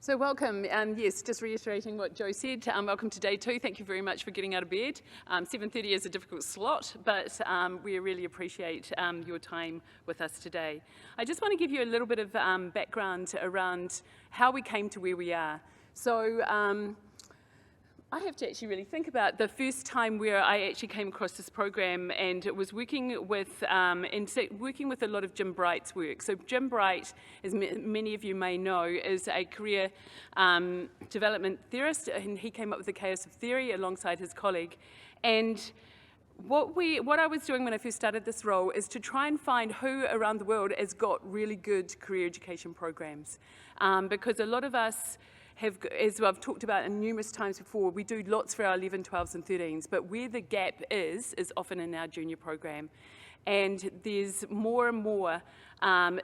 So welcome, yes, just reiterating what Joe said, welcome to day 2. Thank you very much for getting out of bed. 7:30 is a difficult slot, but we really appreciate your time with us today. I just want to give you a little bit of background around how we came to where we are. So I have to actually really think about the first time where I actually came across this program, and it was working with a lot of Jim Bright's work. So Jim Bright, as many of you may know, is a career development theorist, and he came up with the chaos of theory alongside his colleague. And what I was doing when I first started this role is to try and find who around the world has got really good career education programs, because a lot of us as I've talked about numerous times before, we do lots for our 11, 12s and 13s, but where the gap is often in our junior program. And there's more and more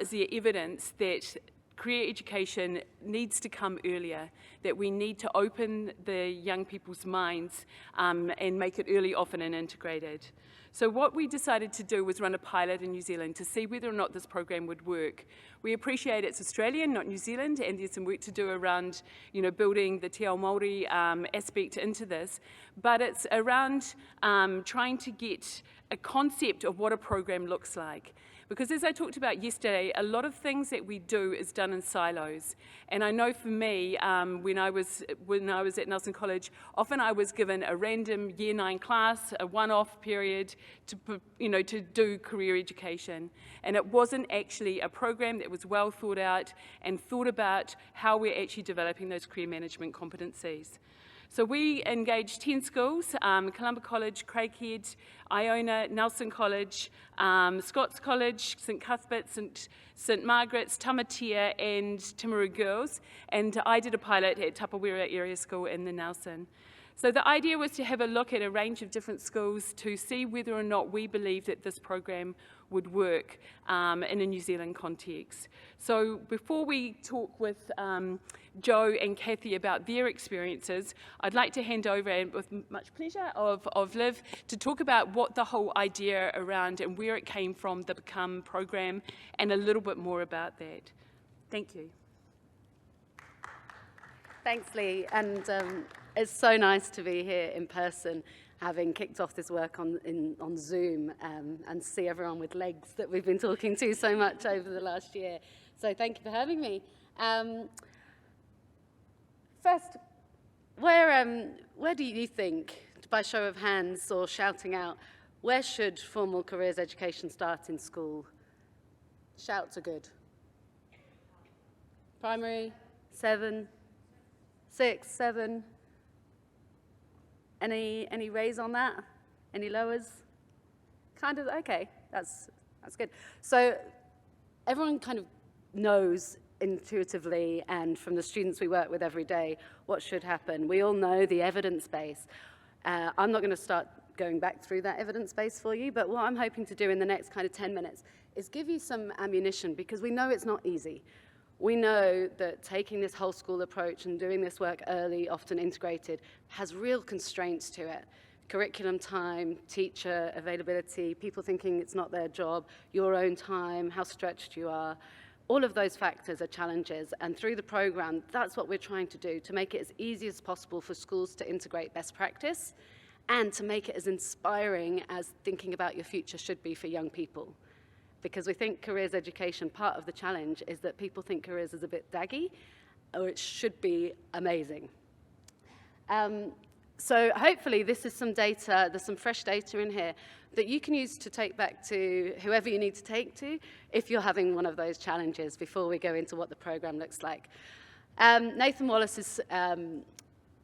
is the evidence that career education needs to come earlier, that we need to open the young people's minds and make it early, often, and integrated. So what we decided to do was run a pilot in New Zealand to see whether or not this program would work. We appreciate it's Australian, not New Zealand, and there's some work to do around, building the Te Ao Māori aspect into this. But it's around trying to get a concept of what a program looks like. Because as I talked about yesterday, a lot of things that we do is done in silos. And I know for me, when I was at Nelson College, often I was given a random Year 9 class, a one-off period to do career education. And it wasn't actually a program that was well thought out and thought about how we're actually developing those career management competencies. So we engaged 10 schools, Columba College, Craighead, Iona, Nelson College, Scots College, St Cuthbert's, St Margaret's, Tamatea and Timaru Girls, and I did a pilot at Tapawera Area School in the Nelson. So the idea was to have a look at a range of different schools to see whether or not we believe that this program would work in a New Zealand context. So before we talk with Joe and Kathy about their experiences, I'd like to hand over, and with much pleasure, of Liv to talk about what the whole idea around and where it came from, the Become program, and a little bit more about that. Thank you. Thanks, Leigh, and it's so nice to be here in person, having kicked off this work on Zoom, and see everyone with legs that we've been talking to so much over the last year. So thank you for having me. First, where do you think, by show of hands or shouting out, where should formal careers education start in school? Shouts are good. Primary, 7, 6, 7. Any raise on that? Any lowers? Kind of, okay, that's good. So everyone kind of knows intuitively, and from the students we work with every day, what should happen. We all know the evidence base. I'm not going to start going back through that evidence base for you, but what I'm hoping to do in the next kind of 10 minutes is give you some ammunition, because we know it's not easy. We know that taking this whole school approach and doing this work early, often integrated, has real constraints to it. Curriculum time, teacher availability, people thinking it's not their job, your own time, how stretched you are. All of those factors are challenges, and through the program, that's what we're trying to do, to make it as easy as possible for schools to integrate best practice and to make it as inspiring as thinking about your future should be for young people. Because we think careers education, part of the challenge is that people think careers is a bit daggy, or it should be amazing. So hopefully this is some data, there's some fresh data in here that you can use to take back to whoever you need to take to if you're having one of those challenges before we go into what the program looks like. Nathan Wallace's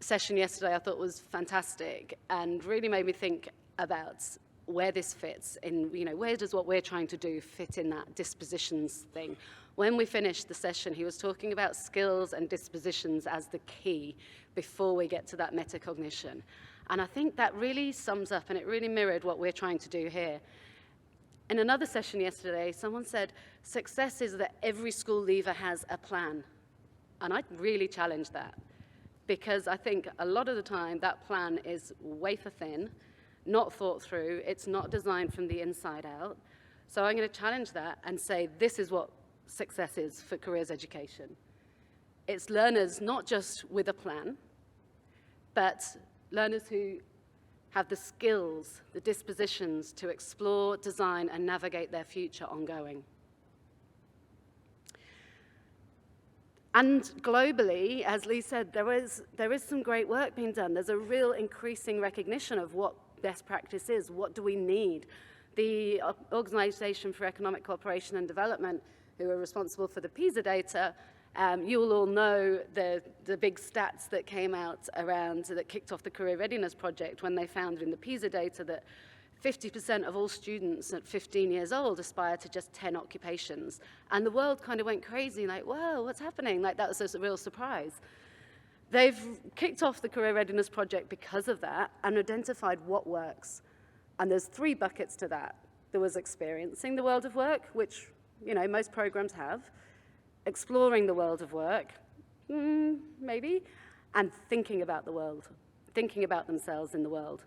session yesterday I thought was fantastic and really made me think about where this fits in, where does what we're trying to do fit in that dispositions thing. When we finished the session, he was talking about skills and dispositions as the key before we get to that metacognition. And I think that really sums up, and it really mirrored what we're trying to do here. In another session yesterday, someone said, success is that every school leaver has a plan. And I really challenge that, because I think a lot of the time that plan is wafer thin, not thought through, it's not designed from the inside out. So I'm going to challenge that and say this is what success is for careers education. It's learners not just with a plan, but learners who have the skills, the dispositions to explore, design, and navigate their future ongoing. And globally, as Leigh said, there is some great work being done. There's a real increasing recognition of what best practice is. What do we need? The Organization for Economic Cooperation and Development, who are responsible for the PISA data, you will all know the big stats that came out around, that kicked off the Career Readiness Project when they found in the PISA data that 50% of all students at 15 years old aspire to just 10 occupations. And the world kind of went crazy, like, whoa, what's happening? Like, that was a real surprise. They've kicked off the Career Readiness Project because of that and identified what works. And there's 3 buckets to that. There was experiencing the world of work, which, you know, most programs have. Exploring the world of work, maybe. And thinking about the world, thinking about themselves in the world.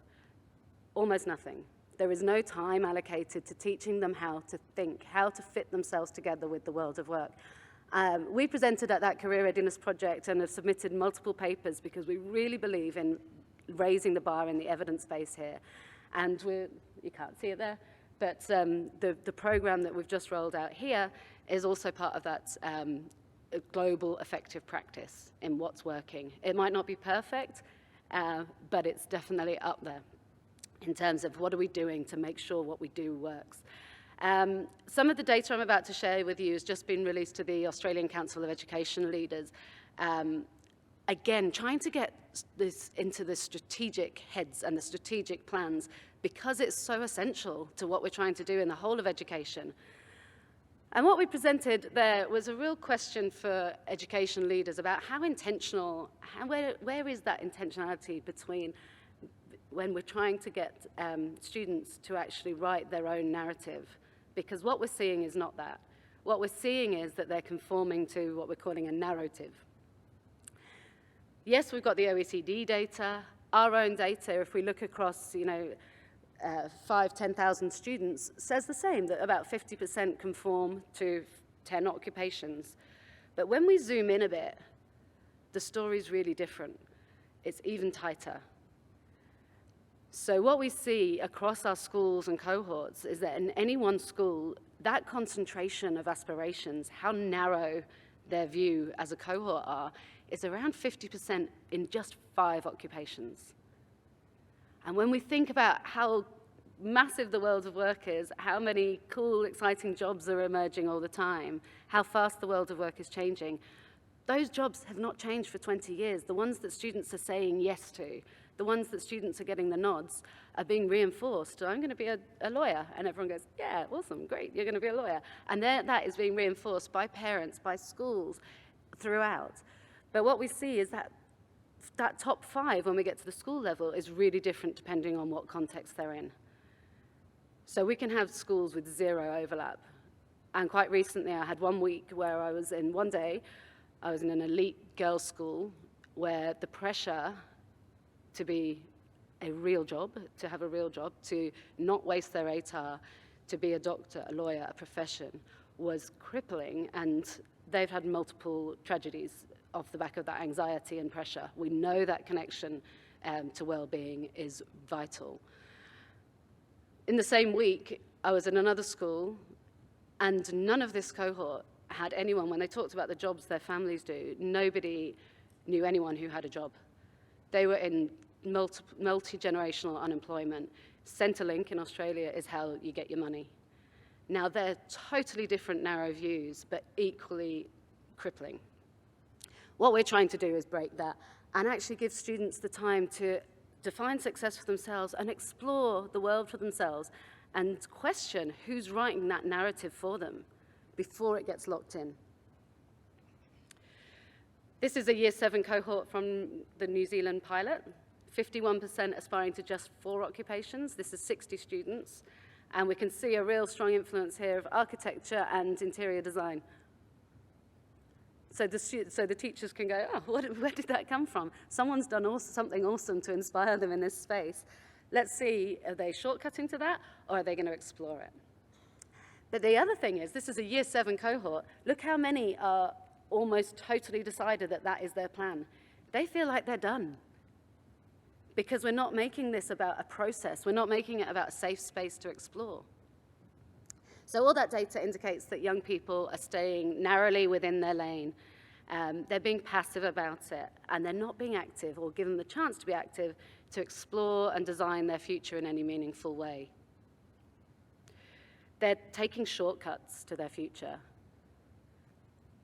Almost nothing. There is no time allocated to teaching them how to think, how to fit themselves together with the world of work. We presented at that Career Readiness Project and have submitted multiple papers because we really believe in raising the bar in the evidence base here. And you can't see it there, but the program that we've just rolled out here is also part of that global effective practice in what's working. It might not be perfect, but it's definitely up there in terms of what are we doing to make sure what we do works. Some of the data I'm about to share with you has just been released to the Australian Council of Education Leaders. Again, trying to get this into the strategic heads and the strategic plans because it's so essential to what we're trying to do in the whole of education. And what we presented there was a real question for education leaders about how intentional, where is that intentionality between when we're trying to get students to actually write their own narrative. Because what we're seeing is not that. What we're seeing is that they're conforming to what we're calling a narrative. Yes, we've got the OECD data, our own data, if we look across, 10,000 students, says the same, that about 50% conform to 10 occupations. But when we zoom in a bit, the story's really different. It's even tighter. So what we see across our schools and cohorts is that in any one school, that concentration of aspirations, how narrow their view as a cohort are, is around 50% in just 5 occupations. And when we think about how massive the world of work is, how many cool, exciting jobs are emerging all the time, how fast the world of work is changing, those jobs have not changed for 20 years. The ones that students are saying yes to, the ones that students are getting the nods, are being reinforced. I'm going to be a lawyer. And everyone goes, yeah, awesome, great, you're going to be a lawyer. And that is being reinforced by parents, by schools, throughout. But what we see is that top 5, when we get to the school level, is really different depending on what context they're in. So we can have schools with 0 overlap. And quite recently, I had one week where one day, I was in an elite girls' school where the pressure to be a real job, to have a real job, to not waste their ATAR, to be a doctor, a lawyer, a profession, was crippling, and they've had multiple tragedies off the back of that anxiety and pressure. We know that connection to well-being is vital. In the same week, I was in another school, and none of this cohort had anyone, when they talked about the jobs their families do, nobody knew anyone who had a job. They were in multi-generational unemployment. Centrelink in Australia is how you get your money. Now, they're totally different narrow views, but equally crippling. What we're trying to do is break that and actually give students the time to define success for themselves and explore the world for themselves and question who's writing that narrative for them before it gets locked in. This is a Year 7 cohort from the New Zealand pilot, 51% aspiring to just 4 occupations. This is 60 students, and we can see a real strong influence here of architecture and interior design. So the teachers can go, oh, where did that come from? Someone's done something awesome to inspire them in this space. Let's see, are they shortcutting to that, or are they going to explore it? But the other thing is, this is a Year 7 cohort. Look how many are almost totally decided that that is their plan, they feel like they're done. Because we're not making this about a process. We're not making it about a safe space to explore. So all that data indicates that young people are staying narrowly within their lane. They're being passive about it, and they're not being active or given the chance to be active to explore and design their future in any meaningful way. They're taking shortcuts to their future.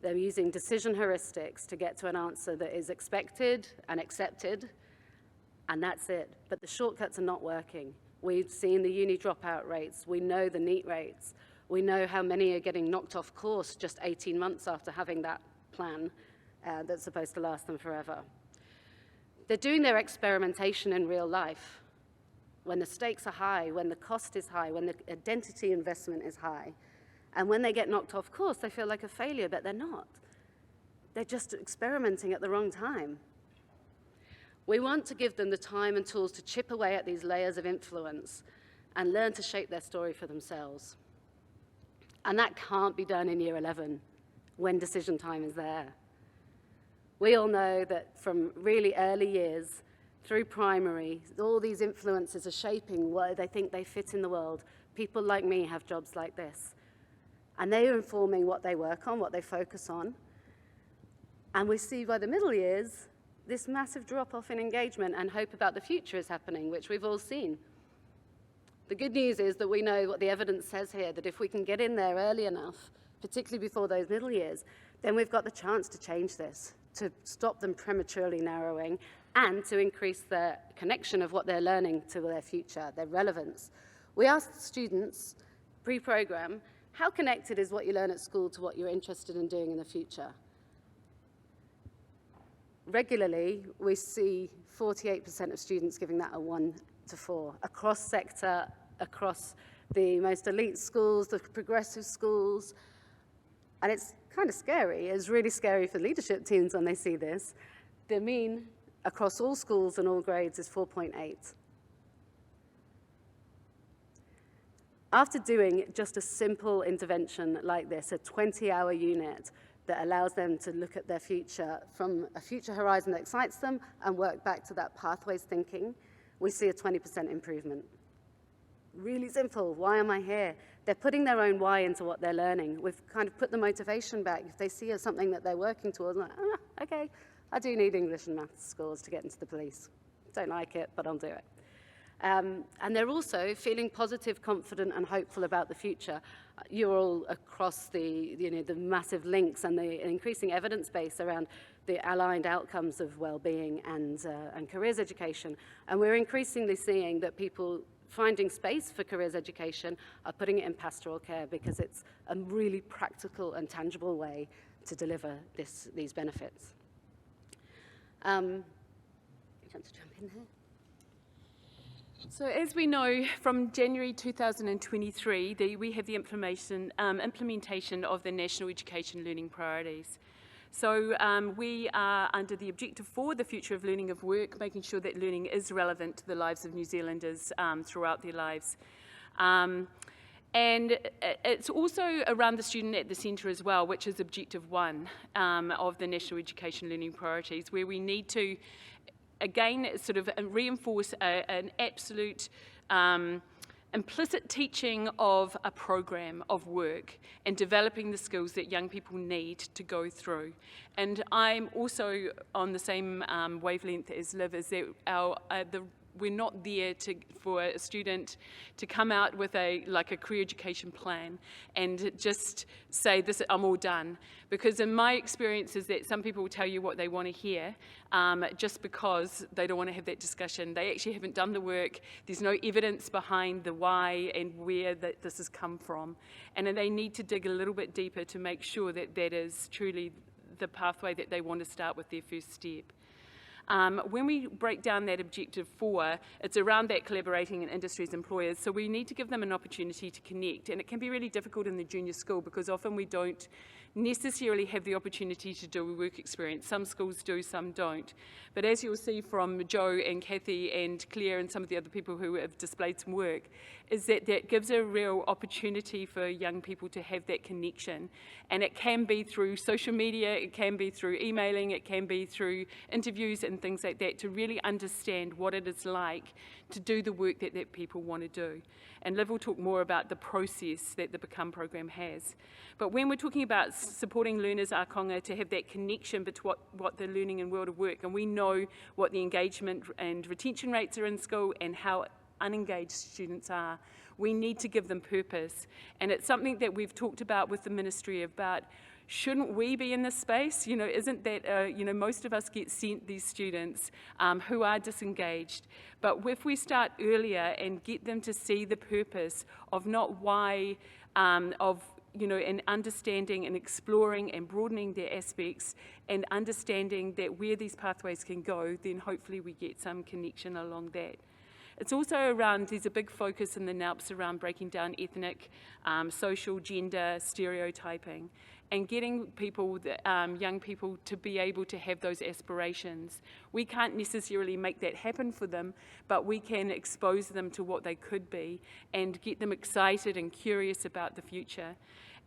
They're using decision heuristics to get to an answer that is expected and accepted, and that's it. But the shortcuts are not working. We've seen the uni dropout rates. We know the NEET rates. We know how many are getting knocked off course just 18 months after having that plan that's supposed to last them forever. They're doing their experimentation in real life when the stakes are high, when the cost is high, when the identity investment is high. And when they get knocked off course, they feel like a failure, but they're not. They're just experimenting at the wrong time. We want to give them the time and tools to chip away at these layers of influence and learn to shape their story for themselves. And that can't be done in year 11 when decision time is there. We all know that from really early years through primary, all these influences are shaping where they think they fit in the world. People like me have jobs like this. And they are informing what they work on, what they focus on. And we see by the middle years, this massive drop-off in engagement and hope about the future is happening, which we've all seen. The good news is that we know what the evidence says here, that if we can get in there early enough, particularly before those middle years, then we've got the chance to change this, to stop them prematurely narrowing, and to increase the connection of what they're learning to their future, their relevance. We asked students, pre-program, how connected is what you learn at school to what you're interested in doing in the future? Regularly, we see 48% of students giving that a 1 to 4, across sector, across the most elite schools, the progressive schools. And it's kind of scary. It's really scary for leadership teams when they see this. The mean across all schools and all grades is 4.8. After doing just a simple intervention like this, a 20-hour unit that allows them to look at their future from a future horizon that excites them and work back to that pathways thinking, we see a 20% improvement. Really simple. Why am I here? They're putting their own why into what they're learning. We've kind of put the motivation back. If they see something that they're working towards, like, okay, I do need English and maths scores to get into the police. Don't like it, but I'll do it. And they're also feeling positive, confident, and hopeful about the future. You're all across the massive links and the increasing evidence base around the aligned outcomes of well-being and careers education. And we're increasingly seeing that people finding space for careers education are putting it in pastoral care because it's a really practical and tangible way to deliver these benefits. You want to jump in here? So as we know, from January 2023, we have the implementation of the National Education Learning Priorities. So we are under the objective for the future of learning of work, making sure that learning is relevant to the lives of New Zealanders throughout their lives. And it's also around the student at the centre as well, which is objective 1 of the National Education Learning Priorities, where we need to again, sort of reinforce an absolute implicit teaching of a program of work and developing the skills that young people need to go through. And I'm also on the same wavelength as Liv, is that we're not there for a student to come out with a career education plan and just say, "This, I'm all done." Because in my experience is that some people will tell you what they want to hear just because they don't want to have that discussion. They actually haven't done the work. There's no evidence behind the why and where this has come from. And they need to dig a little bit deeper to make sure that that is truly the pathway that they want to start with their first step. When we break down that objective 4, it's around that collaborating in industries, employers. So we need to give them an opportunity to connect. And it can be really difficult in the junior school because often we don't necessarily have the opportunity to do a work experience. Some schools do, some don't. But as you'll see from Joe and Kathy and Claire and some of the other people who have displayed some work, is that that gives a real opportunity for young people to have that connection. And it can be through social media, it can be through emailing, it can be through interviews and things like that, to really understand what it is like to do the work that people want to do. And Liv will talk more about the process that the Become program has. But when we're talking about supporting learners ākonga to have that connection between what they're learning in World of Work, and we know what the engagement and retention rates are in school and how unengaged students are, we need to give them purpose. And it's something that we've talked about with the ministry about, shouldn't we be in this space? You know, isn't that, you know, most of us get sent these students who are disengaged. But if we start earlier and get them to see the purpose of not why, you know, and understanding and exploring and broadening their aspects and understanding that where these pathways can go, then hopefully we get some connection along that. It's also around, there's a big focus in the NALPs around breaking down ethnic, social, gender, stereotyping, and getting people, young people, to be able to have those aspirations. We can't necessarily make that happen for them, but we can expose them to what they could be and get them excited and curious about the future.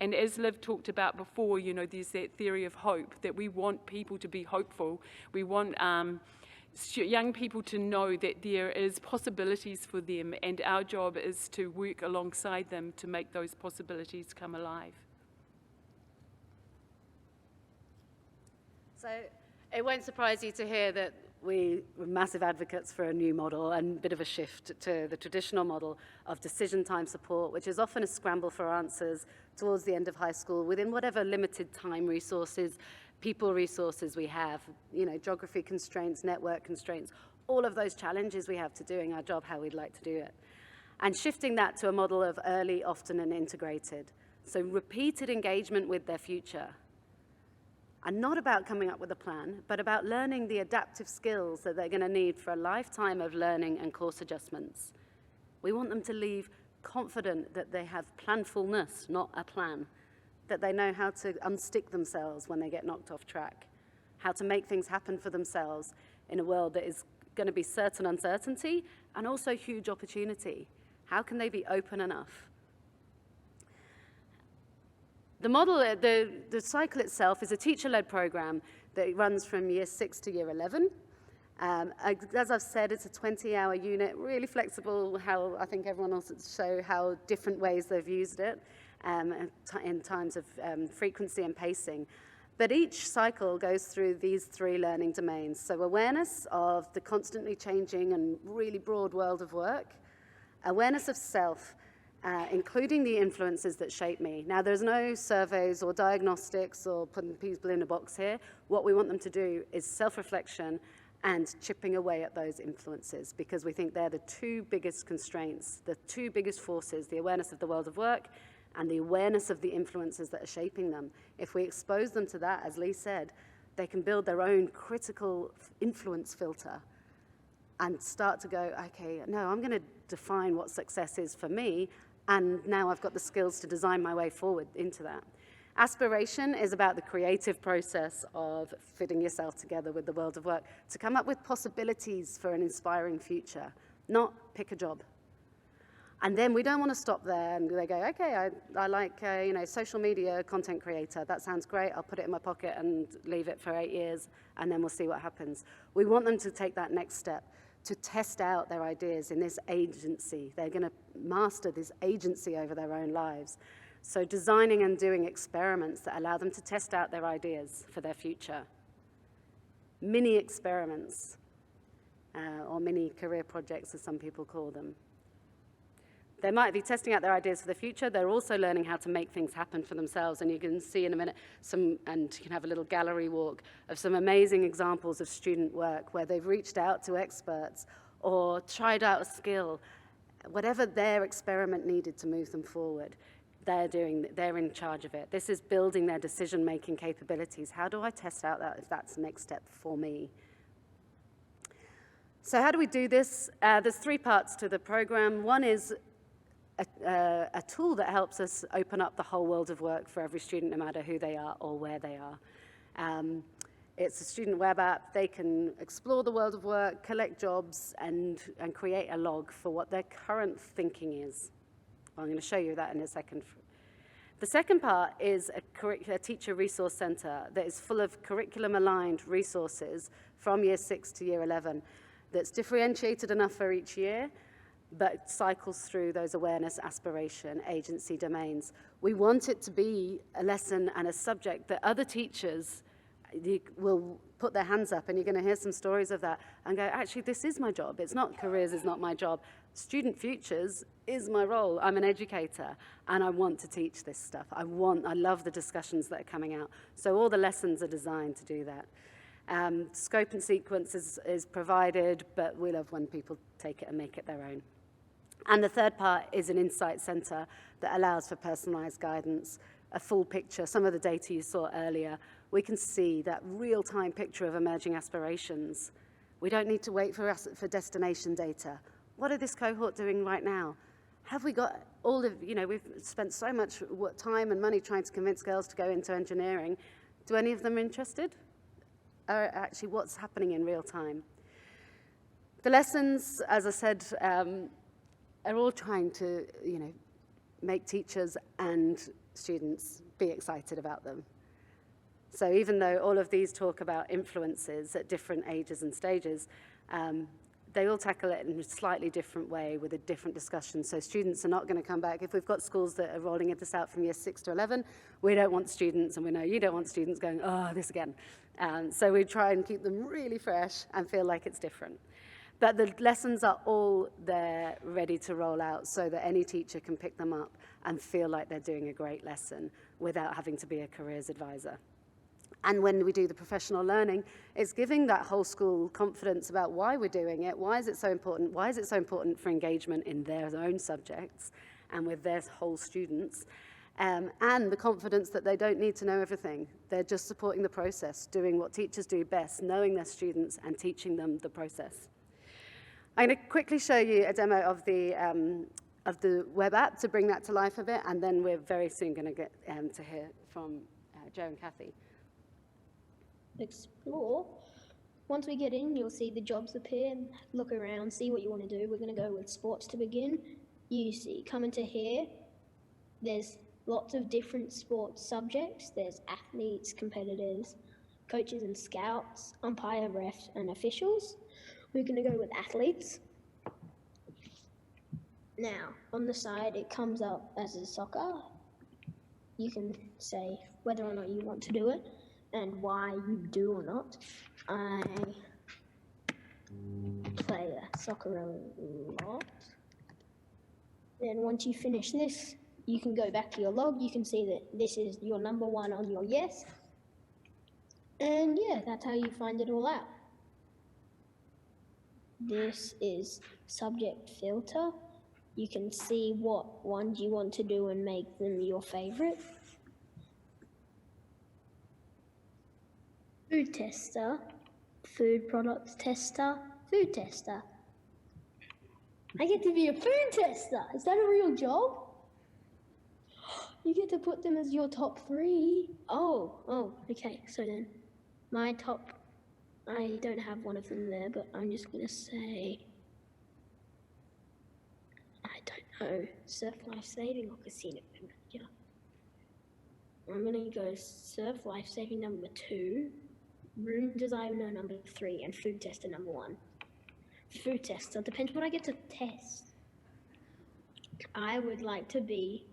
And as Liv talked about before, you know, there's that theory of hope, that we want people to be hopeful. We want young people to know that there is possibilities for them, and our job is to work alongside them to make those possibilities come alive. So it won't surprise you to hear that we were massive advocates for a new model and a bit of a shift to the traditional model of decision time support, which is often a scramble for answers towards the end of high school within whatever limited time resources, people resources we have, you know, geography constraints, network constraints, all of those challenges we have to doing our job how we'd like to do it. And shifting that to a model of early, often, and integrated. So repeated engagement with their future. And not about coming up with a plan, but about learning the adaptive skills that they're going to need for a lifetime of learning and course adjustments. We want them to leave confident that they have planfulness, not a plan, that they know how to unstick themselves when they get knocked off track, how to make things happen for themselves in a world that is going to be certain uncertainty and also huge opportunity. How can they be open enough? The model, the cycle itself is a teacher-led program that runs from year 6 to year 11. As I've said, it's a 20-hour unit, really flexible, how I think everyone else will show how different ways they've used it in times of frequency and pacing. But each cycle goes through these 3 learning domains. So awareness of the constantly changing and really broad world of work, awareness of self, including the influences that shape me. Now, there's no surveys or diagnostics or putting people in a box here. What we want them to do is self-reflection and chipping away at those influences, because we think they're the 2 biggest constraints, the 2 biggest forces, the awareness of the world of work and the awareness of the influences that are shaping them. If we expose them to that, as Leigh said, they can build their own critical influence filter and start to go, okay, no, I'm going to define what success is for me, and now I've got the skills to design my way forward into that. Aspiration is about the creative process of fitting yourself together with the world of work to come up with possibilities for an inspiring future, not pick a job. And then we don't want to stop there and they go, okay, I like, you know, social media content creator. That sounds great. I'll put it in my pocket and leave it for 8 years, and then we'll see what happens. We want them to take that next step, to test out their ideas in this agency. They're going to master this agency over their own lives. So designing and doing experiments that allow them to test out their ideas for their future. Mini experiments, or mini career projects, as some people call them. They might be testing out their ideas for the future. They're also learning how to make things happen for themselves. And you can see in a minute and you can have a little gallery walk of some amazing examples of student work where they've reached out to experts or tried out a skill, whatever their experiment needed to move them forward. They're in charge of it. This is building their decision-making capabilities. How do I test out that if that's the next step for me? So how do we do this? There's 3 parts to the program. One is a tool that helps us open up the whole world of work for every student, no matter who they are or where they are. It's a student web app. They can explore the world of work, collect jobs, and create a log for what their current thinking is. I'm going to show you that in a second. The second part is a teacher resource center that is full of curriculum-aligned resources from year 6 to year 11 that's differentiated enough for each year, but cycles through those awareness, aspiration, agency domains. We want it to be a lesson and a subject that other teachers will put their hands up, and you're going to hear some stories of that, and go, actually, this is my job. It's not careers is not my job. Student futures is my role. I'm an educator, and I want to teach this stuff. I love the discussions that are coming out. So all the lessons are designed to do that. Scope and sequence is provided, but we love when people take it and make it their own. And the third part is an insight center that allows for personalized guidance, a full picture. Some of the data you saw earlier, we can see that real-time picture of emerging aspirations. We don't need to wait for destination data. What are this cohort doing right now? Have we got all of, we've spent so much time and money trying to convince girls to go into engineering. Do any of them interested? Or actually, what's happening in real time? The lessons, as I said, are all trying to, make teachers and students be excited about them. So even though all of these talk about influences at different ages and stages, they all tackle it in a slightly different way with a different discussion. So students are not going to come back. If we've got schools that are rolling this out from year 6 to 11, we don't want students, and we know you don't want students going, oh, this again. So we try and keep them really fresh and feel like it's different. But the lessons are all there ready to roll out so that any teacher can pick them up and feel like they're doing a great lesson without having to be a careers advisor. And when we do the professional learning, it's giving that whole school confidence about why we're doing it, why is it so important, why is it so important for engagement in their own subjects and with their whole students, and the confidence that they don't need to know everything. They're just supporting the process, doing what teachers do best, knowing their students and teaching them the process. I'm going to quickly show you a demo of the web app to bring that to life a bit, and then we're very soon going to get to hear from Joe and Kathy. Explore. Once we get in, you'll see the jobs appear. Look around, see what you want to do. We're going to go with sports to begin. You see, come into here, there's lots of different sports subjects. There's athletes, competitors, coaches and scouts, umpire, refs, and officials. We're going to go with athletes. Now, on the side, it comes up as a soccer. You can say whether or not you want to do it and why you do or not. I play soccer a lot. Then once you finish this, you can go back to your log. You can see that this is your number 1 on your yes. And yeah, that's how you find it all out. This is subject filter. You can see what ones you want to do and make them your favorite. Food tester, food products tester, food tester. I get to be a food tester. Is that a real job? You get to put them as your top 3. Oh, okay. So then my top, I don't have one of them there, but I'm just going to say, I don't know, surf life saving or casino manager. I'm going to go surf life saving number 2, room designer number 3, and food tester number 1. Food tester, depends what I get to test. I would like to be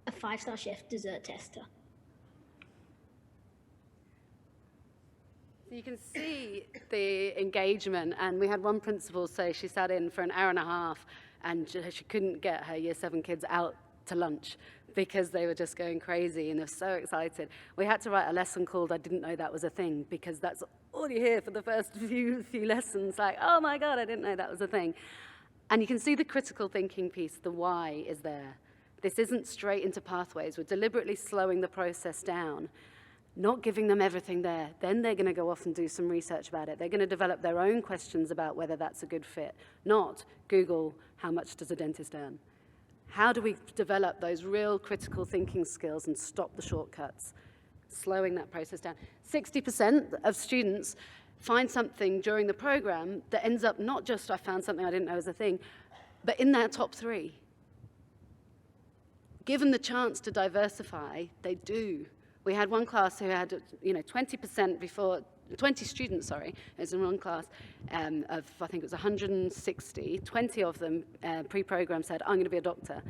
a 5-star chef dessert tester. So you can see the engagement, and we had one principal say she sat in for an hour and a half and she couldn't get her year 7 kids out to lunch because they were just going crazy and they're so excited. We had to write a lesson called I Didn't Know That Was a Thing, because that's all you hear for the first few lessons, like, oh my God, I didn't know that was a thing. And you can see the critical thinking piece, the why is there. This isn't straight into pathways. We're deliberately slowing the process down not giving them everything there. Then they're going to go off and do some research about it. They're going to develop their own questions about whether that's a good fit, not Google, how much does a dentist earn? How do we develop those real critical thinking skills and stop the shortcuts, slowing that process down? 60% of students find something during the program that ends up not just, I found something I didn't know was a thing, but in their top 3. Given the chance to diversify, they do. We had one class who had, 20% before, 20 students, sorry, it was in one class of, I think it was 160, 20 of them pre-program said, I'm going to be a doctor.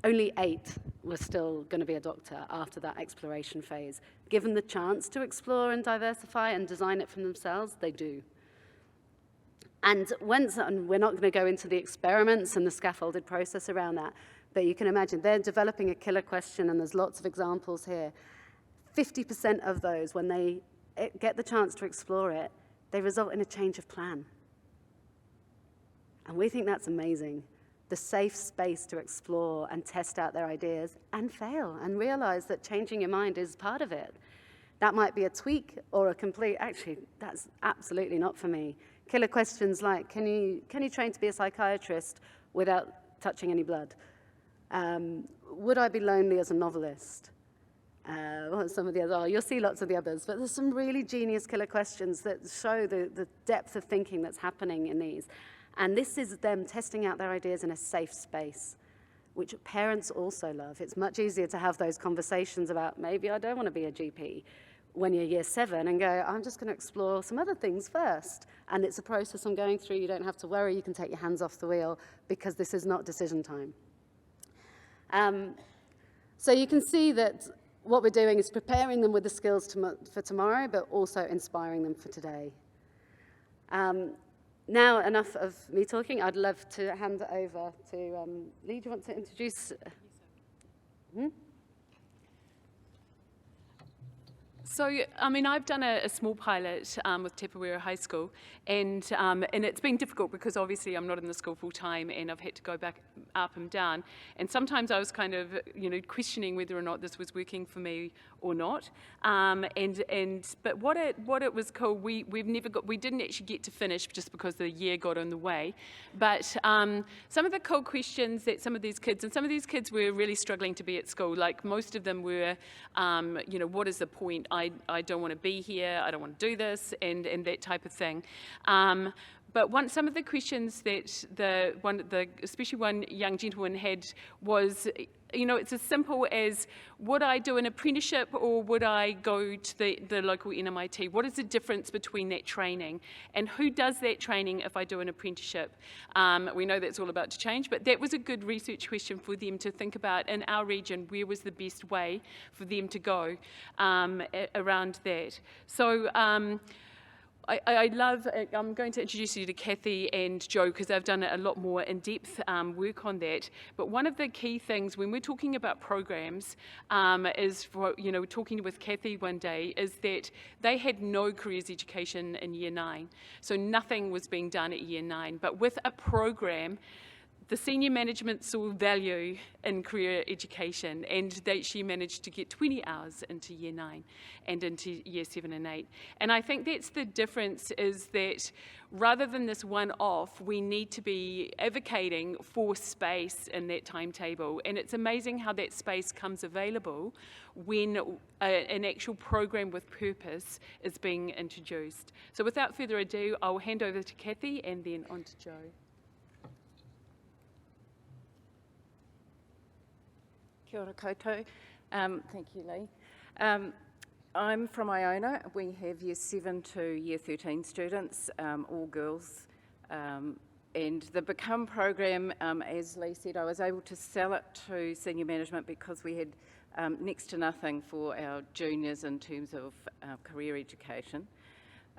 Only 8 were still going to be a doctor after that exploration phase. Given the chance to explore and diversify and design it for themselves, they do. And we're not going to go into the experiments and the scaffolded process around that, but you can imagine they're developing a killer question, and there's lots of examples here. 50% of those, when they get the chance to explore it, they result in a change of plan. And we think that's amazing. The safe space to explore and test out their ideas and fail and realize that changing your mind is part of it. That might be a tweak or a complete, actually, that's absolutely not for me. Killer questions like, can you train to be a psychiatrist without touching any blood? Would I be lonely as a novelist? What are some of the others? Oh, you'll see lots of the others, but there's some really genius killer questions that show the depth of thinking that's happening in these. And this is them testing out their ideas in a safe space, which parents also love. It's much easier to have those conversations about, maybe I don't want to be a GP, when you're year 7 and go, I'm just going to explore some other things first. And it's a process I'm going through. You don't have to worry. You can take your hands off the wheel because this is not decision time. So you can see that what we're doing is preparing them with the skills for tomorrow, but also inspiring them for today. Now, enough of me talking. I'd love to hand it over to Leigh. Do you want to introduce? So, I mean, I've done a small pilot with Te Pawera High School, and it's been difficult because obviously I'm not in the school full time, and I've had to go back up and down. And sometimes I was kind of, questioning whether or not this was working for me or not. But what it was cool, we didn't actually get to finish just because the year got in the way. But some of the cool questions that some of these kids were really struggling to be at school. Like most of them were, what is the point? I don't want to be here, I don't want to do this, and that type of thing. But some of the questions that especially one young gentleman had was, it's as simple as, would I do an apprenticeship or would I go to the local NMIT? What is the difference between that training? And who does that training if I do an apprenticeship? We know that's all about to change, but that was a good research question for them to think about in our region. Where was the best way for them to go around that? So, I'm going to introduce you to Kathy and Joe because they've done a lot more in-depth work on that. But one of the key things when we're talking about programs is, talking with Kathy one day, is that they had no careers education in year 9. So nothing was being done at year 9. But with a program, the senior management saw value in career education, and she managed to get 20 hours into year 9 and into year 7 and 8. And I think that's the difference, is that rather than this one-off, we need to be advocating for space in that timetable. And it's amazing how that space comes available when an actual program with purpose is being introduced. So without further ado, I'll hand over to Kathy and then on to Joe. Kia ora koutou. Thank you, Leigh. I'm from Iona. We have year 7 to year 13 students, all girls. And the Become program, as Leigh said, I was able to sell it to senior management because we had next to nothing for our juniors in terms of career education.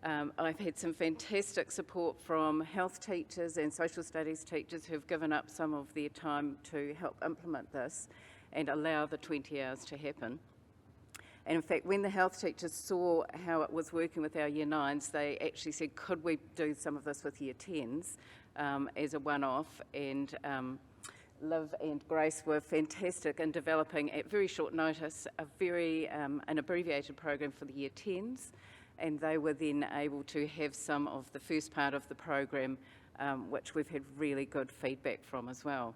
I've had some fantastic support from health teachers and social studies teachers who've given up some of their time to help implement this and allow the 20 hours to happen. And in fact, when the health teachers saw how it was working with our year 9s, they actually said, could we do some of this with year 10s as a one-off? And Liv and Grace were fantastic in developing at very short notice an abbreviated program for the Year 10s, and they were then able to have some of the first part of the program, which we've had really good feedback from as well.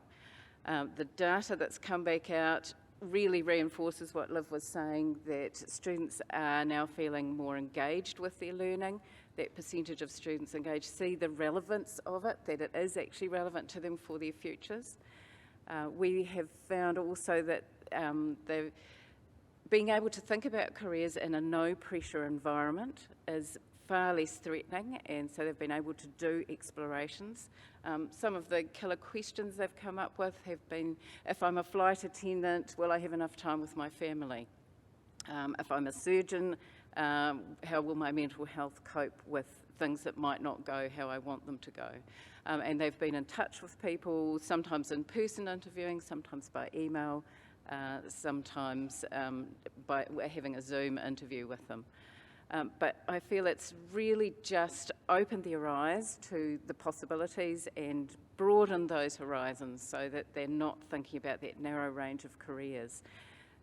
The data that's come back out really reinforces what Liv was saying, that students are now feeling more engaged with their learning. That percentage of students engaged see the relevance of it, that it is actually relevant to them for their futures. We have found also that they're being able to think about careers in a no-pressure environment is far less threatening, and so they've been able to do explorations. Some of the killer questions they've come up with have been, if I'm a flight attendant, will I have enough time with my family? If I'm a surgeon, how will my mental health cope with things that might not go how I want them to go? And they've been in touch with people, sometimes in person interviewing, sometimes by email, sometimes by having a Zoom interview with them. But I feel it's really just opened their eyes to the possibilities and broadened those horizons so that they're not thinking about that narrow range of careers.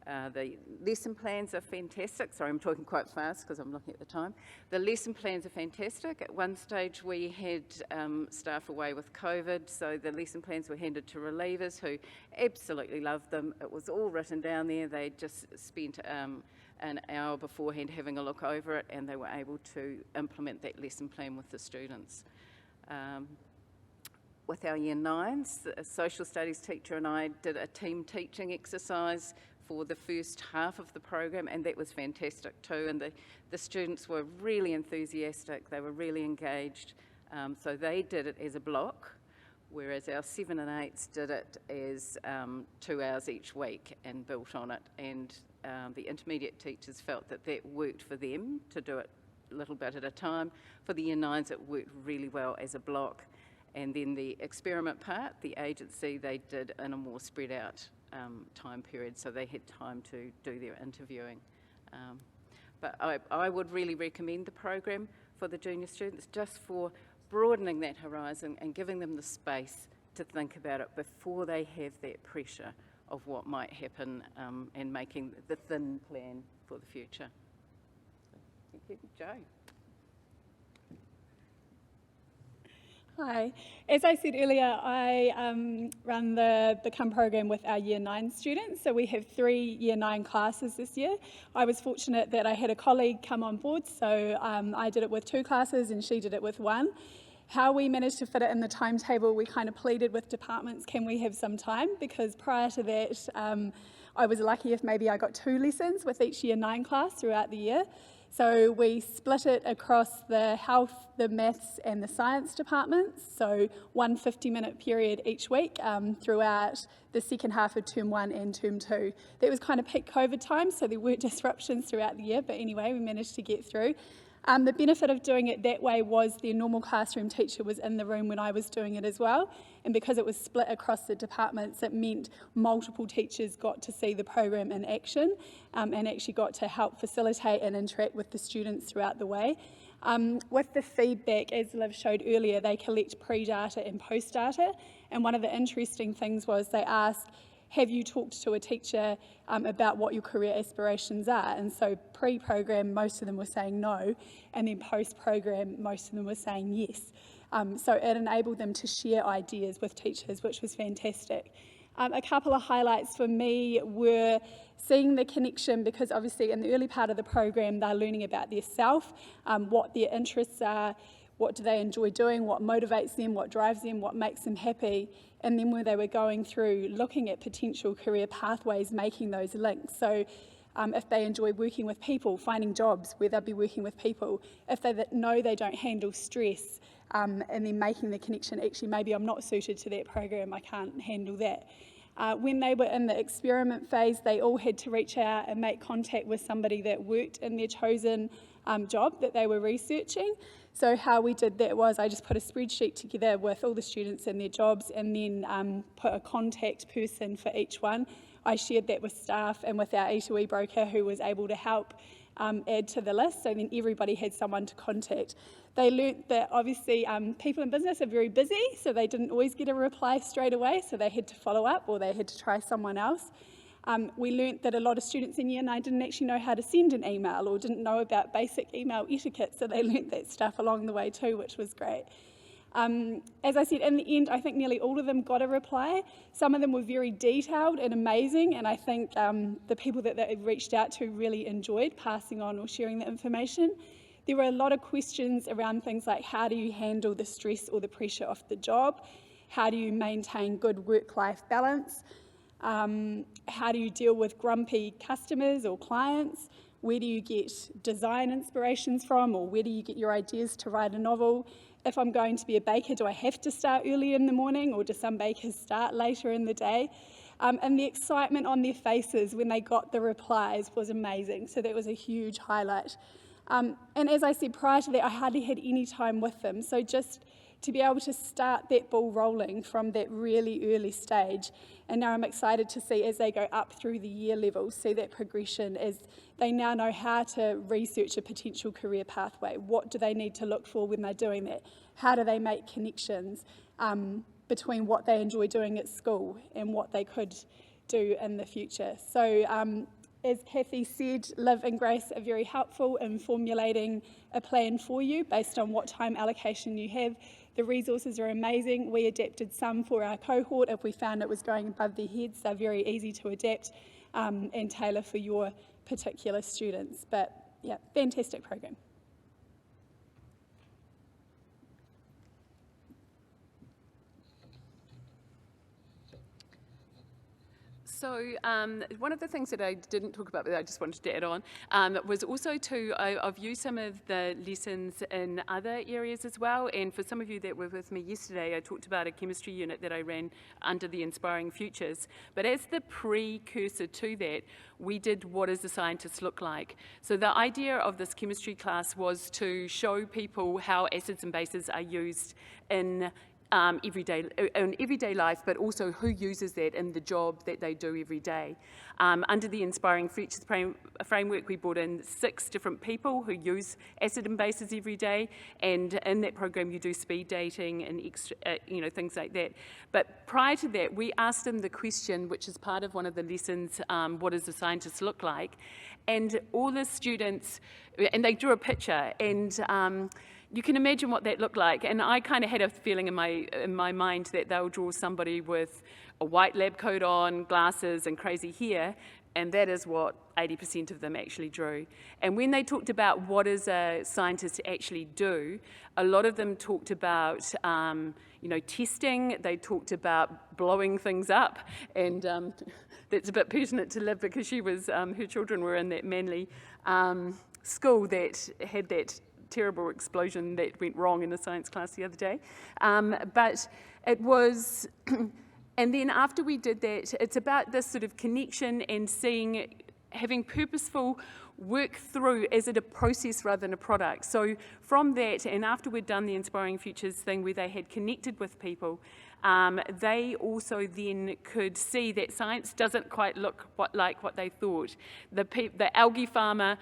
The lesson plans are fantastic. Sorry, I'm talking quite fast because I'm looking at the time. The lesson plans are fantastic. At one stage we had staff away with COVID, so the lesson plans were handed to relievers who absolutely loved them. It was all written down there. They just spent an hour beforehand having a look over it, and they were able to implement that lesson plan with the students. With our Year 9s, a social studies teacher and I did a team teaching exercise for the first half of the program, and that was fantastic too, and the students were really enthusiastic, they were really engaged, so they did it as a block, whereas our 7 and 8s did it as 2 hours each week and built on it, and the intermediate teachers felt that that worked for them to do it a little bit at a time. For the Year 9s it worked really well as a block, and then the experiment part, the agency, they did in a more spread out time period, so they had time to do their interviewing. But I would really recommend the program for the junior students, just for broadening that horizon and giving them the space to think about it before they have that pressure of what might happen, and making the thin plan for the future. Thank you. Jo. Hi. As I said earlier, I run the Become program with our Year 9 students. So we have 3 Year 9 classes this year. I was fortunate that I had a colleague come on board, so I did it with 2 classes and she did it with 1. How we managed to fit it in the timetable, we kind of pleaded with departments, can we have some time? Because prior to that, I was lucky if maybe I got 2 lessons with each Year 9 class throughout the year. So we split it across the health, the maths and the science departments, so 1 50-minute period each week throughout the second half of Term 1 and Term 2. That was kind of peak COVID time, so there were disruptions throughout the year, but anyway, we managed to get through. The benefit of doing it that way was the normal classroom teacher was in the room when I was doing it as well, and because it was split across the departments, it meant multiple teachers got to see the program in action and actually got to help facilitate and interact with the students throughout the way. With the feedback, as Liv showed earlier, they collect pre-data and post-data, and one of the interesting things was they asked, have you talked to a teacher about what your career aspirations are? And so pre-program, most of them were saying no, and then post-program, most of them were saying yes. So it enabled them to share ideas with teachers, which was fantastic. A couple of highlights for me were seeing the connection, because obviously in the early part of the program, they're learning about their self, what their interests are, what do they enjoy doing, what motivates them, what drives them, what makes them happy, and then when they were going through looking at potential career pathways, making those links. So if they enjoy working with people, finding jobs where they'll be working with people, if they know they don't handle stress, and then making the connection, actually maybe I'm not suited to that program, I can't handle that. When they were in the experiment phase, they all had to reach out and make contact with somebody that worked in their chosen job that they were researching. So how we did that was I just put a spreadsheet together with all the students and their jobs, and then put a contact person for each one. I shared that with staff and with our E2E broker who was able to help add to the list, so then everybody had someone to contact. They learnt that obviously people in business are very busy, so they didn't always get a reply straight away, so they had to follow up or they had to try someone else. We learnt that a lot of students in Year 9 didn't actually know how to send an email or didn't know about basic email etiquette, so they learnt that stuff along the way too, which was great. As I said, in the end, I think nearly all of them got a reply. Some of them were very detailed and amazing, and I think the people that they reached out to really enjoyed passing on or sharing the information. There were a lot of questions around things like how do you handle the stress or the pressure of the job? How do you maintain good work-life balance? How do you deal with grumpy customers or clients? Where do you get design inspirations from, or where do you get your ideas to write a novel? If I'm going to be a baker, do I have to start early in the morning, or do some bakers start later in the day? And the excitement on their faces when they got the replies was amazing, so that was a huge highlight. And as I said prior to that, I hardly had any time with them, so just to be able to start that ball rolling from that really early stage. And now I'm excited to see as they go up through the year levels, see that progression as they now know how to research a potential career pathway. What do they need to look for when they're doing that? How do they make connections between what they enjoy doing at school and what they could do in the future? So as Kathy said, Liv and Grace are very helpful in formulating a plan for you based on what time allocation you have. The resources are amazing. We adapted some for our cohort if we found it was going above their heads. They're very easy to adapt and tailor for your particular students. But yeah, fantastic program. So one of the things that I didn't talk about, but I just wanted to add on, was also I've used some of the lessons in other areas as well. And for some of you that were with me yesterday, I talked about a chemistry unit that I ran under the Inspiring Futures. But as the precursor to that, we did what does the scientist look like? So the idea of this chemistry class was to show people how acids and bases are used in everyday life, but also who uses that in the job that they do every day. Under the Inspiring Futures framework, we brought in 6 different people who use acid and bases every day, and in that program you do speed dating and extra, things like that. But prior to that, we asked them the question, which is part of one of the lessons, what does the scientist look like? And all the students, and they drew a picture, and you can imagine what that looked like. And I kind of had a feeling in my mind that they'll draw somebody with a white lab coat on, glasses, and crazy hair, and that is what 80% of them actually drew. And when they talked about what does a scientist actually do, a lot of them talked about testing. They talked about blowing things up, and that's a bit pertinent to Liv because she was her children were in that Manly school that had that terrible explosion that went wrong in a science class the other day. But it was, and then after we did that, it's about this sort of connection and having purposeful work through, is it a process rather than a product? So from that, and after we'd done the Inspiring Futures thing where they had connected with people, they also then could see that science doesn't quite look like what they thought. The algae farmer,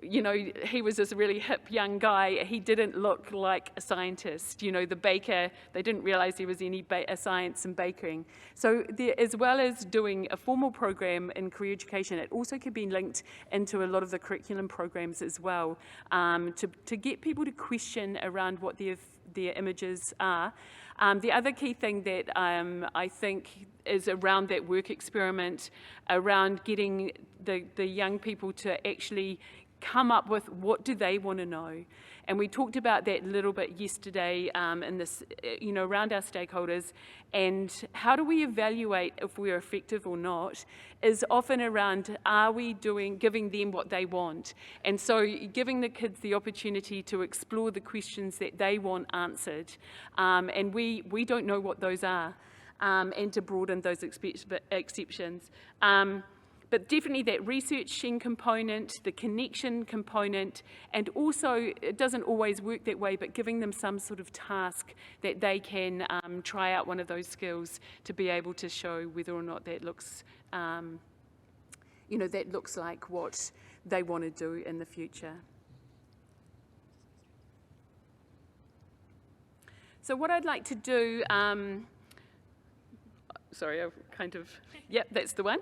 he was this really hip young guy. He didn't look like a scientist. The baker, they didn't realize there was any science in baking. So as well as doing a formal program in career education, it also could be linked into a lot of the curriculum programs as well, to get people to question around what their images are. The other key thing that I think is around that work experiment, around getting the young people to actually come up with what do they want to know. And we talked about that a little bit yesterday in this, around our stakeholders, and how do we evaluate if we're effective or not is often around, are we giving them what they want? And so giving the kids the opportunity to explore the questions that they want answered, and we don't know what those are, and to broaden those exceptions. But definitely that researching component, the connection component, and also it doesn't always work that way, but giving them some sort of task that they can try out one of those skills to be able to show whether or not that looks, that looks like what they want to do in the future. So what I'd like to do, sorry, I've kind of, yep, that's the one.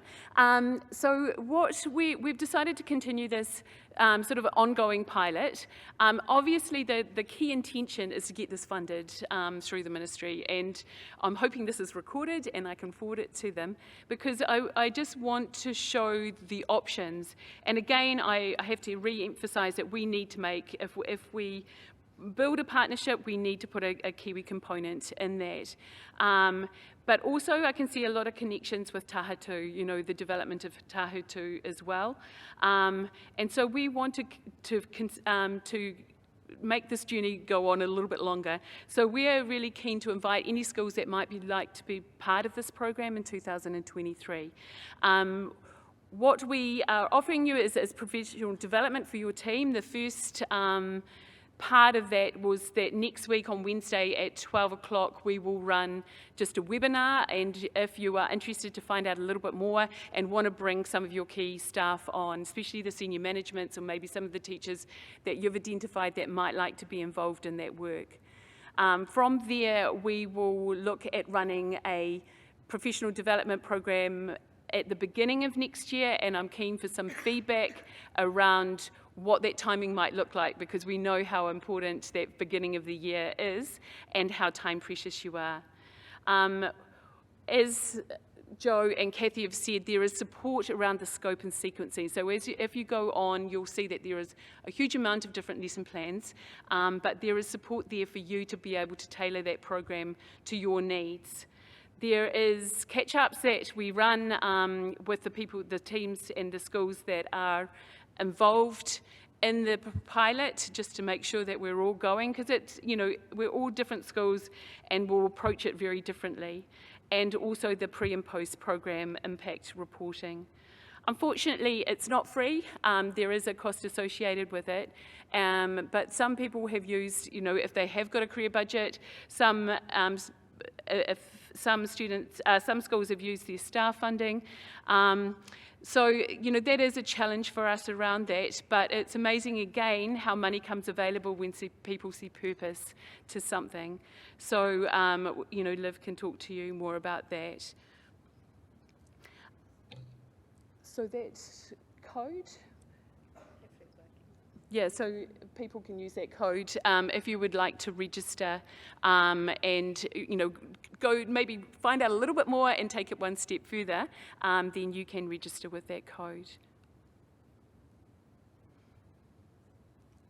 So what we've decided to continue this sort of ongoing pilot. Obviously, the key intention is to get this funded through the ministry, and I'm hoping this is recorded and I can forward it to them, because I just want to show the options. And again, I have to re-emphasize that we need to make, if we build a partnership, we need to put a Kiwi component in that. But also I can see a lot of connections with Tahatu, the development of Tahatu as well. And so we want to make this journey go on a little bit longer. So we're really keen to invite any schools that might be like to be part of this program in 2023. What we are offering you is professional development for your team. The first part of that was that next week on Wednesday at 12 o'clock we will run just a webinar, and if you are interested to find out a little bit more and want to bring some of your key staff on, especially the senior managements or maybe some of the teachers that you've identified that might like to be involved in that work. From there we will look at running a professional development program at the beginning of next year, and I'm keen for some feedback around what that timing might look like, because we know how important that beginning of the year is and how time precious you are. As Joe and Kathy have said, there is support around the scope and sequencing. So if you go on, you'll see that there is a huge amount of different lesson plans, but there is support there for you to be able to tailor that program to your needs. There is catch-ups that we run with the teams and the schools that are involved in the pilot, just to make sure that we're all going, because it's, we're all different schools and we'll approach it very differently. And also the pre and post program impact reporting. Unfortunately, it's not free. There is a cost associated with it, but some people have used, if they have got a career budget, some schools have used their staff funding. So, that is a challenge for us around that, but it's amazing again how money comes available when people see purpose to something. So, Liv can talk to you more about that. So that's code. Yeah, so people can use that code if you would like to register and, go maybe find out a little bit more and take it one step further, then you can register with that code.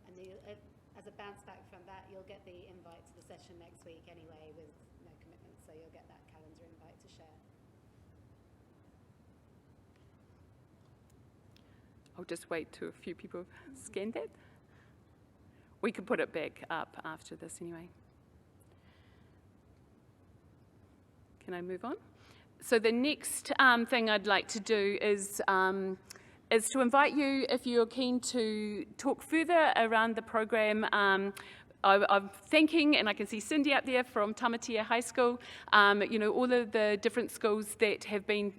And as a bounce back from that, you'll get the invite to the session next week anyway with no commitment, so you'll get that calendar invite to share. I'll just wait till a few people scan that. We could put it back up after this anyway. Can I move on? So the next thing I'd like to do is to invite you, if you're keen to talk further around the program. I'm thanking, and I can see Cindy up there from Tamatea High School, all of the different schools that have been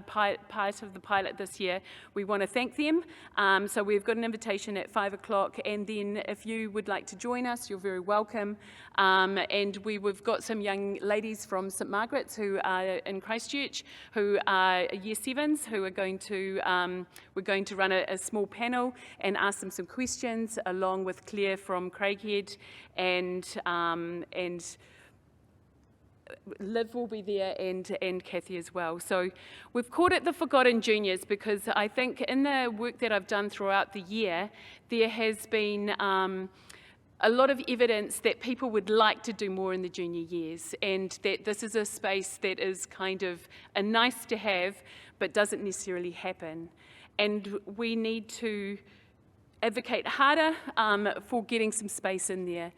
part of the pilot this year. We want to thank them. So we've got an invitation at 5 o'clock, and then if you would like to join us, you're very welcome. And we've got some young ladies from St Margaret's who are in Christchurch, who are year 7s, who are going to, we're going to run a small panel and ask them some questions, along with Claire from Craighead, and Liv will be there, and Kathy as well. So we've called it the Forgotten Juniors because I think in the work that I've done throughout the year, there has been a lot of evidence that people would like to do more in the junior years, and that this is a space that is kind of a nice to have, but doesn't necessarily happen. And we need to advocate harder for getting some space in there,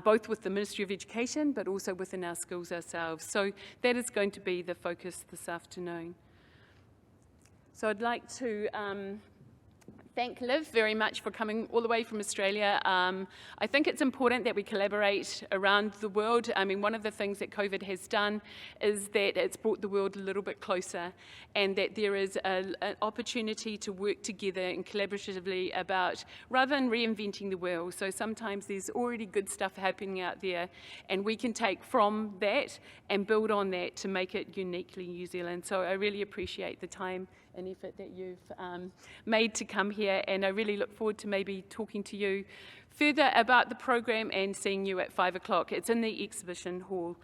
both with the Ministry of Education, but also within our schools ourselves. So that is going to be the focus this afternoon. So I'd like to thank Liv very much for coming all the way from Australia. I think it's important that we collaborate around the world. I mean, one of the things that COVID has done is that it's brought the world a little bit closer, and that there is an opportunity to work together and collaboratively about, rather than reinventing the wheel. So sometimes there's already good stuff happening out there, and we can take from that and build on that to make it uniquely New Zealand. So I really appreciate the time and effort that you've made to come here, and I really look forward to maybe talking to you further about the program and seeing you at 5 o'clock. It's in the exhibition hall.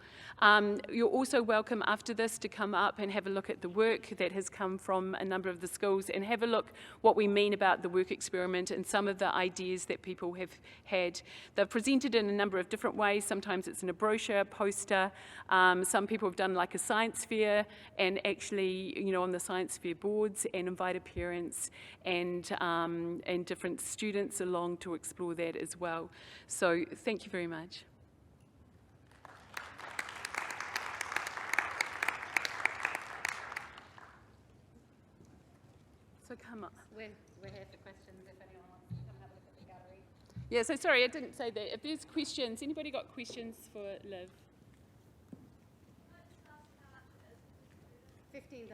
You're also welcome after this to come up and have a look at the work that has come from a number of the schools, and have a look what we mean about the work experiment and some of the ideas that people have had. They're presented in a number of different ways. Sometimes it's in a brochure, poster. Some people have done like a science fair, and actually, you know, on the science fair boards, and invited parents and different students along to explore that as well. So thank you very much. So come up. We're here for questions if anyone wants to come and have a look at the gallery. Yeah, so sorry, I didn't say that. If there's questions, anybody got questions for Liv? $15.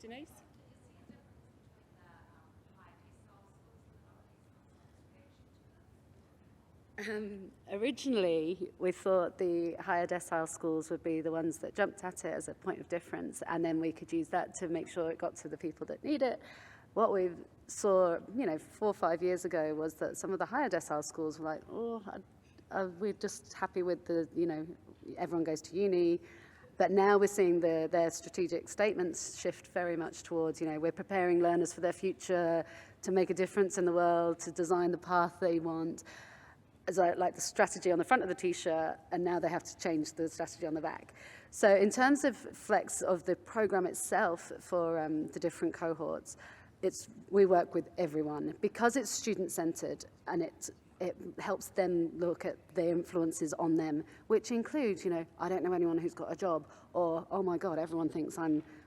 Denise? Originally, we thought the higher decile schools would be the ones that jumped at it as a point of difference, and then we could use that to make sure it got to the people that need it. What we saw, 4 or 5 years ago was that some of the higher decile schools were like, we're just happy with the, everyone goes to uni. But now we're seeing their strategic statements shift very much towards, we're preparing learners for their future, to make a difference in the world, to design the path they want. As like the strategy on the front of the t-shirt, and now they have to change the strategy on the back. So in terms of flex of the program itself for the different cohorts, we work with everyone because it's student-centered, and it helps them look at the influences on them, which includes, I don't know anyone who's got a job, or, oh my God, everyone thinks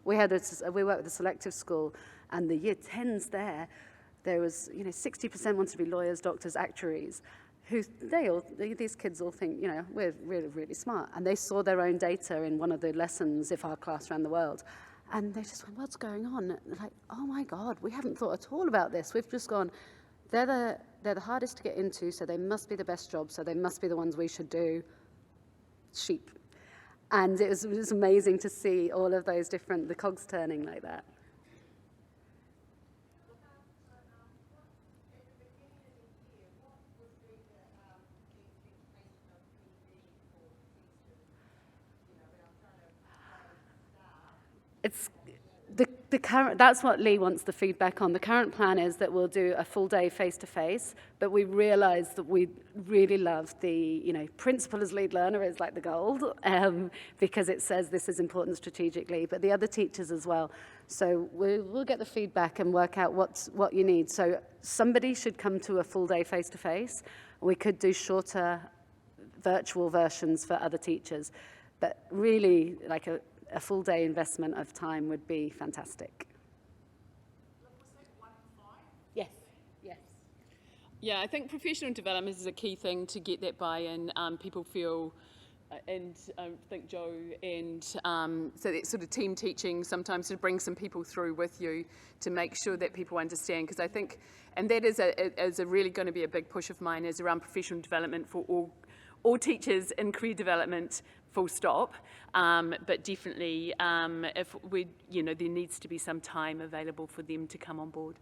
we work with a selective school, and the year 10s there was, 60% wanted to be lawyers, doctors, actuaries, these kids all think, we're really, really smart. And they saw their own data in one of the lessons, If Our Class Ran the World. And they just went, what's going on? And they're like, oh my God, we haven't thought at all about this. We've just gone, they're the hardest to get into, so they must be the best jobs, so they must be the ones we should do. Sheep. And it was amazing to see all of those the cogs turning like that. It's the current. That's what Leigh wants the feedback on. The current plan is that we'll do a full day face-to-face, but we realise that we really love the, principal as lead learner is like the gold, because it says this is important strategically, but the other teachers as well. So we'll get the feedback and work out what you need. So somebody should come to a full day face-to-face. We could do shorter virtual versions for other teachers, but really like a full day investment of time would be fantastic. Yes. Yeah, I think professional development is a key thing to get that buy-in. People feel, and I think Joe, and so that sort of team teaching sometimes to bring some people through with you to make sure that people understand, because I think, and that is a really going to be a big push of mine, is around professional development for all teachers in career development, full stop, but definitely if there needs to be some time available for them to come on board.